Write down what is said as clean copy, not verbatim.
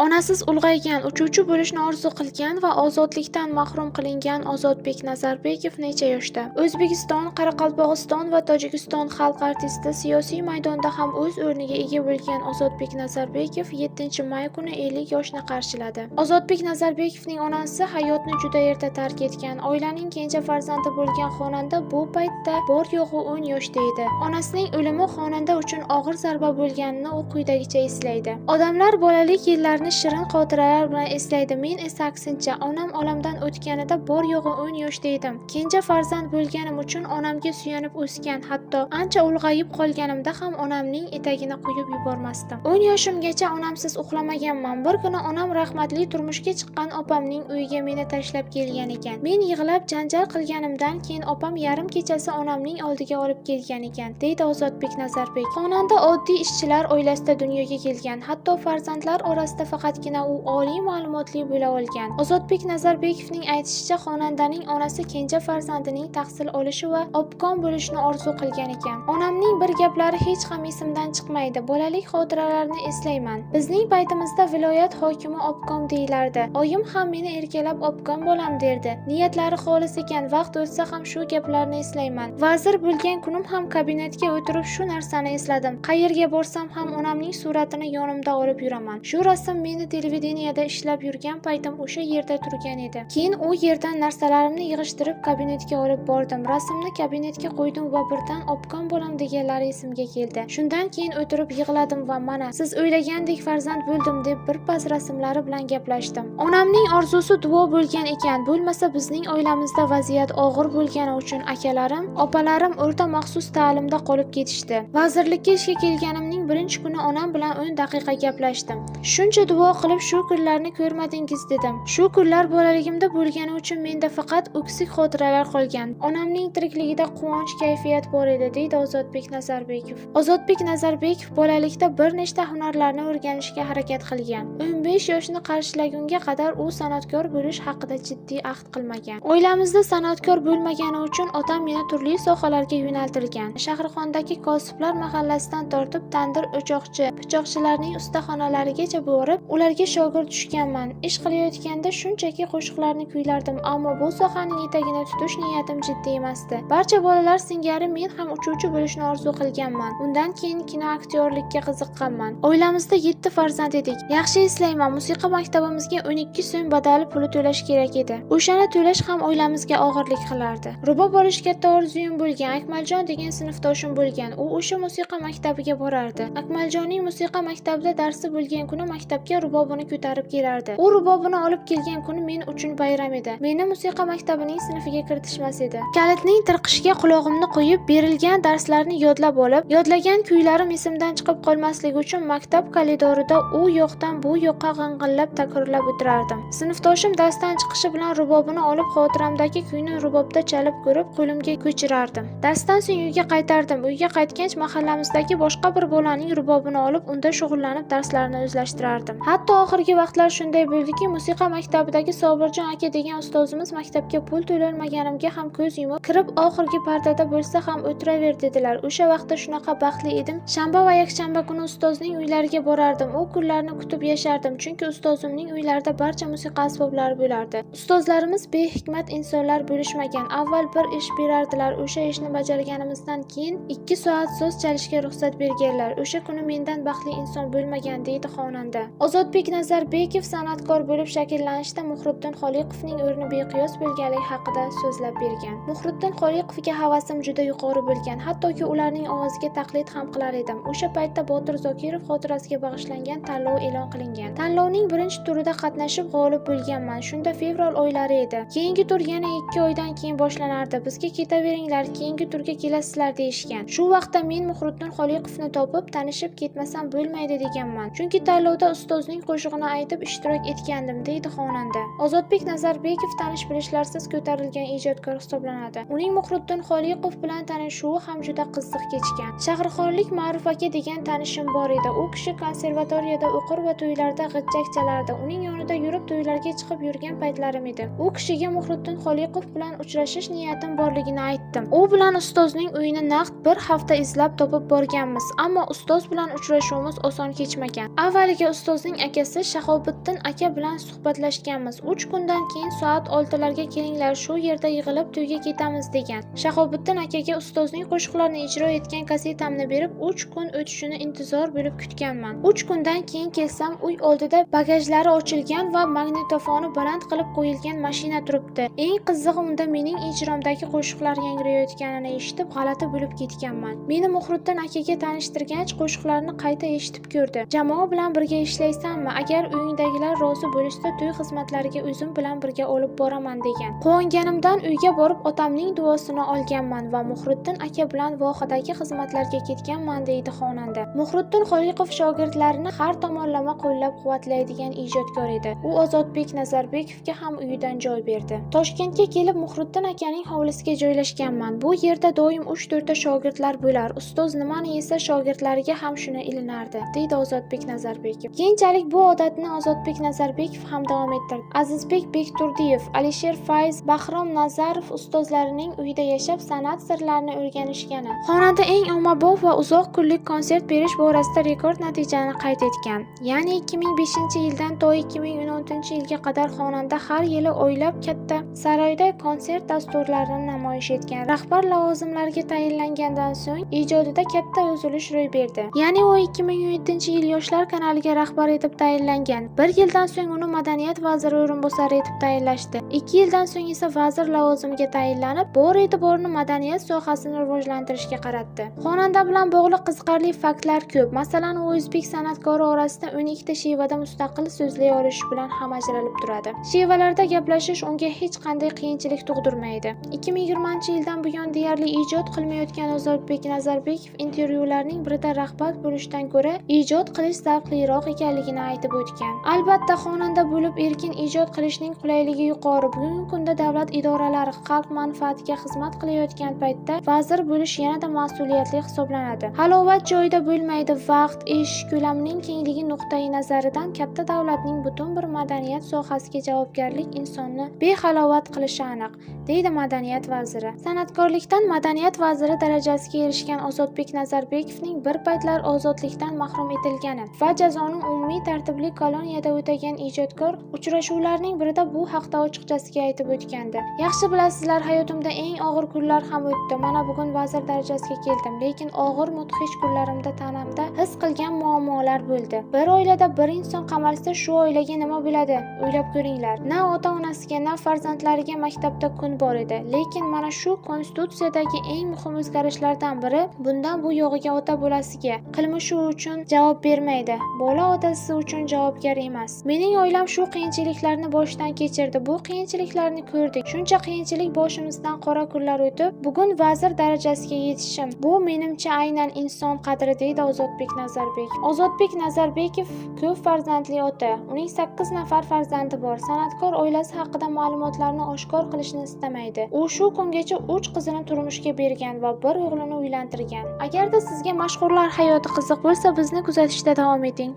Onasiz ulg'aygan, uchuvchi bo'lishni orzu qilgan va ozodlikdan mahrum qilingan Ozodbek Nazarbekov necha yoshda? O'zbekiston, Qoraqalpog'iston va Tojikiston xalq artisti siyosiy maydonda ham o'z o'rniga ega bo'lgan Ozodbek Nazarbekov 7-may kuni 50 yoshni qarshiladi. Ozodbek Nazarbekovning onasi hayotni juda erta tark etgan. Oilaning kenja farzandi bo'lgan xonanda bu paytda bor yo'g'i 10 yoshda edi. Onasining o'limi xonanda uchun og'ir zarba bo'lganini u quyidagicha eslaydi. Odamlar bolalik yillarini shirin xotiralar bilan eslaydi. Men esa aksincha, onam olamdan o'tganida bor yo'g'i 10 yoshda edim. Kenja farzand bo'lganim uchun onamga suyanib o'sgan. Hatto ancha ulg'ayib qolganimda ham onamning etagini qo'yib yubormasdim. 10 yoshimgacha onamsiz uxlamaganman. Bir kuni onam rahmatli turmushga chiqqan opamning uyiga meni tashlab kelgan ekan. Men yig'lab janjal qilganimdan keyin opam yarim kechasi onamning oldiga olib kelgan ekan, deydi Ozodbek Nazarbek. Xonanda oddiy ishchilar oilasida dunyoga kelgan. Hatto farzandlar orasida faqatgina u oliy ma'lumotli bo'la olgan. Ozodbek Nazarbekovning aytishicha, xonandaning onasi kenja farzandining tahsil olishi va obkom bo'lishni orzu qilgan ekan. Onamning bir gaplari hech ham esimdan chiqmaydi. Bolalik xotiralarini eslayman. Bizning paytimizda viloyat hokimi obkom deyilardi. Oyim ham meni erkalab obkom bo'lam derdi. Niyatlari xolis ekan. Vaqt o'tsa ham shu gaplarni eslayman. Vazir bo'lgan kunim ham kabinetga o'tirib shu narsani esladim. Qayerga borsam ham onamning suratini yonimda olib yuraman. Shu rasm meni televideniyada ishlab yurgan paytim o'sha yerda turgan edi. Keyin u yerdan narsalarimni yig'ishtirib kabinetga olib bordim. Rasmni kabinetga qo'ydim va birdan obkom bo'lam deganlari esimga keldi. Shundan keyin o'tirib yig'ladim va mana siz o'ylagandek farzand bo'ldim deb birpas rasmlari bilan gaplashdim. Onamning orzusi duo bo'lgan ekan. Bo'lmasa bizning oilamizda vaziyat og'ir bo'lgani uchun akalarim, opalarim o'rta maxsus ta'limda qolib ketishdi. Vazirlikka ishga kelganimning birinchi kuni onam bilan 10 daqiqa gaplashdim. Shuncha duo qilib shu kunlarni ko'rmadingiz dedim. Shu kunlar bolaligimda bo'lgani uchun menda faqat o'ksik xotiralar qolgan. Onamning tirikligida quvonch kayfiyat bor edi, deydi Ozodbek Nazarbekov. Ozodbek Nazarbekov bolalikda bir nechta hunarlarni o'rganishga harakat qilgan. 15 yoshni qarshilagunga qadar u san'atkor bo'lish haqida jiddiy ahd qilmagan. Oilamizda san'atkor bo'lmagani uchun otam meni turli sohalarga yo'naltirgan. Shahrixondagi Kosiblar mahallasidan tortib tandir o'choqchi, pichoqchilarning ustaxonalarigacha borib, ularga shogird tushganman. Ish qilayotganda shunchaki qo'shiqlarni kuylardim, ammo bu sohaning etagini tutish niyatim jiddiy emasdi. Barcha bolalar singari men ham uchuvchi bo'lishni orzu qilganman. Undan keyin kino aktyorlikka qiziqqanman. Oilamizda 7 farzand edik. Yaxshi eslayman, musiqa maktabimizga 12 so'm badali puli to'lash kerak edi. O'shani to'lash ham oilamizga og'irlik qilardi. Rubob olish katta orzuyim bo'lgan. Akmaljon degan sinfdoshim bo'lgan. U o'sha musiqa maktabiga borardi. Akmaljonning musiqa maktabida darsi bo'lgan kuni maktabga rubobini ko'tarib kelardi. U rubobini olib kelgan kuni men uchun bayram edi. Meni musiqa maktabining sinfiga kiritishmas edi. Kalitning tirqishiga quloqimni qo'yib, berilgan darslarni yodlab olib, yodlagan kuylarim esimdan chiqib qolmasligi uchun maktab koridorida u yoqdan bu yoqqa g'ing'illab takrorlab o'tirardim. Sinfdoshim darsdan chiqishi bilan rubobini olib xotiramdagi kuyni rubobda chalib ko'rib, qo'limga ko'chirardim. Darsdan so'ng uyga qaytardim. Uyga qaytgach mahallamizdagi boshqa bir bolaning rubobini olib, unda shug'ullanib darslarni o'zlashtirardim. Hatto oxirgi vaqtlar shunday bo'ldiki, musiqa maktabidagi Sobirjon aka degan ustozimiz maktabga pul to'lanmaganimga ham ko'z yumib, kirib oxirgi partada bo'lsa ham o'tiraver dedilar. O'sha vaqtda shunaqa baxtli edim. Shanba va yakshanba kuni ustozning uylariga borardim. U kunlarni kutib yashardim, chunki ustozimning uylarida barcha musiqa asboblari bo'lardi. Ustozlarimiz behikmat insonlar bo'lishmagan. Avval bir ish berardilar. O'sha ishni bajarganimizdan keyin 2 soat so'z chalishga ruxsat berganlar. O'sha kuni mendan baxtli inson bo'lmagan, deydi xonanda. Ozodbek Nazarbekov san'atkor bo'lib shakllanishda Muhriddin Xoliqovning o'rni beqiyos bo'lganligi haqida so'zlab bergan. Muhriddin Xoliqovga havasim juda yuqori bo'lgan. Hattoki ularning ovoziga taqlid ham qilar edim. O'sha paytda Botir Zokirov xotirasiga bag'ishlangan tanlov e'lon qilingan. Tanlovning birinchi turida qatnashib g'olib bo'lganman. Shunda fevral oylari edi. Keyingi tur yana 2 oydan keyin boshlanardi. Bizga ketaveringlar, keyingi turga kelasizlar deyishgan. Shu vaqtda men Muhriddin Xoliqovni topib, tanishib ketmasam bo'lmaydi deganman. Chunki tanlovda ustozning qo'shig'ini aytib ishtirok etgandim, deydi xonanda. Ozodbek Nazarbekov tanish-bilishlarsiz ko'tarilgan ijodkor hisoblanadi. Uning Muhriddin Xoliqov bilan tanishuvi ham juda qiziq kechgan. Shahrixonlik Ma'ruf aka degan tanishim bor edi. U kishi konservatoriyada o'qir va to'ylarda g'ijjak chalardi. Uning yonida yurib to'ylarga chiqib yurgan paytlarim edi. U kishiga Muhriddin Xoliqov bilan uchrashish niyatim borligini aytdim. U bilan ustozning uyini naqd bir hafta izlab topib borganmiz, ammo ustoz bilan uchrashuvimiz oson kechmagan. Avvaliga ustozning akasi Shahobiddin aka bilan suhbatlashganmiz. 3 kundan keyin soat 6larga kelinglar, shu yerda yig'ilib to'yga ketamiz degan. Shahobiddin akaga ustozning qo'shiqlarini ijro etgan kasetamni berib 3 kun o'tishini intizor bo'lib kutganman. 3 kundan keyin kelsam, uy oldida bagajlari ochilgan va magnitofoni baland qilib qo'yilgan mashina turibdi. Eng qizig'i, unda mening ijromdagi qo'shiqlar yangrayotganini eshitib g'alati bo'lib ketganman. Meni Muhriddin akaga tanishtirgach, qo'shiqlarni qayta eshitib ko'rdi. Jamoa bilan birga ishlaysanmi? Agar uyingdagilar rozi bo'lishsa, to'y xizmatlariga o'zim bilan birga olib boraman degan. Quvonganimdan uyga borib otamning duosini olganman va Muhriddin aka bilan vohadagi xizmatlarga ketganman, deydi xonanda. Muhriddin Xoliqov shogirdlarini har tomonlama qo'llab-quvvatlaydigan ijodkor edi. U Ozodbek Nazarbekovga ham uyidan joy berdi. Toshkentga kelib Muhriddin akaning hovlisiga joylashganman. Bu yerda doim 3-4 ta shogirdlar bo'lar. Ustoz nimani yesa shogirdlariga ham shuni ilinardi, deydi Ozodbek Nazarbekov. Keyinchalik bu odatni Ozodbek Nazarbekov ham davom ettirdi. Azizbek Bekturdiyev, Alisher Fayz, Bahrom Nazarov ustozlarining uyida yashab san'at sirlarini o'rganishgani. Xonanda eng ommabop va uzoq kunlik konsert berish borasida rekord natijani qayd etgan. Ya'ni 2005-yildan to 2016-yilga qadar xonanda har yili oylab katta saroyda konsert dasturlarini namoyish etgan. Rahbar lavozimlarga tayinlangandan so'ng ijodida katta uzilish ro'y berdi. Ya'ni u 2017-yil Yoshlar kanaliga rahbar etib tayinlangan. 1 yildan so'ng uni madaniyat vaziri o'rinbosari etib tayinlashdi. 2 yildan so'ng esa vazir lavozimiga tayinlanib, bor e'tiborini madaniyat sohasini rivojlantirishga qaratdi. Xonanda bilan bog'liq qiziqarli faktlar ko'p. Masalan, u o'zbek san'atkori orasida 12 ta shevada mustaqil so'zlay olish bilan ham ajralib turadi. Shevalarda gaplashish unga hech qanday qiyinchilik tug'dirmaydi. 2020-yildan buyon deyarli ijod qilmayotgan Ozodbek Nazarbekov intervyularning birida rahbar bo'lishdan ko'ra ijod qilish zavqliroq ekanligini aytib o'tgan. Albatta, xonanda bo'lib erkin ijod qilishning qulayligi yuqori. Bugungi kunda davlat idoralari xalq manfaatiga xizmat qilayotgan paytda vazir bo'lish yanada mas'uliyatli hisoblanadi. Halovat joyida bo'lmaydi. Vaqt, ish ko'lamining kengligi nuqtai nazaridan katta davlatning butun bir madaniyat sohasiga javobgarlik insonni behalovat qilishi aniq, deydi madaniyat vaziri. San'atkorlikdan madaniyat vaziri darajasiga erishgan Ozodbek Nazarbekovning bir paytlar ozodlikdan mahrum etilgani va jazoni umumiy tartibli koloniyada o'tagan ijodkor uchrashuvlarning birida bu haqda ochiqchasiga aytib o'tgandi. Yaxshi bilasizlar, hayotimda eng og'ir kunlar ham o'tdi. Mana bugun vazir darajasiga keldim, lekin og'ir mudhish kunlarimda tanamda his qilgan muammolar bo'ldi. Bir oilada bir inson qamalsa, shu oilaga nima bo'ladi? O'ylab ko'ringlar. Na ota-onasiga, na farzandlariga maktabda kun bor edi. Lekin mana shu konstitutsiyadagi eng muhim o'zgarishlardan biri bundan bu yog'iga ota bolasiga qilmishi uchun javob bermaydi. Bola otasi uchun javobgar emas. Mening oilam shu qiyinchiliklarni boshdan kechirdi. Bu qiyinchiliklarni ko'rdik. Shuncha qiyinchilik boshimizdan qora kunlar o'tib, bugun vazir darajasiga yetishim. Bu menimcha aynan inson qadri, deydi Ozodbek Nazarbekov. Ozodbek Nazarbekov ko'p farzandli ota. Uning 8 nafar farzandi bor. San'atkor oilasi haqida ma'lumotlarni oshkor qilishni istamaydi. U shu kungacha 3 qizini turmushga bergan va bir o'g'lini uylantirgan. Agarda sizga mashhurlar hayoti qiziq bo'lsa, bizni kuzatishda davom eting.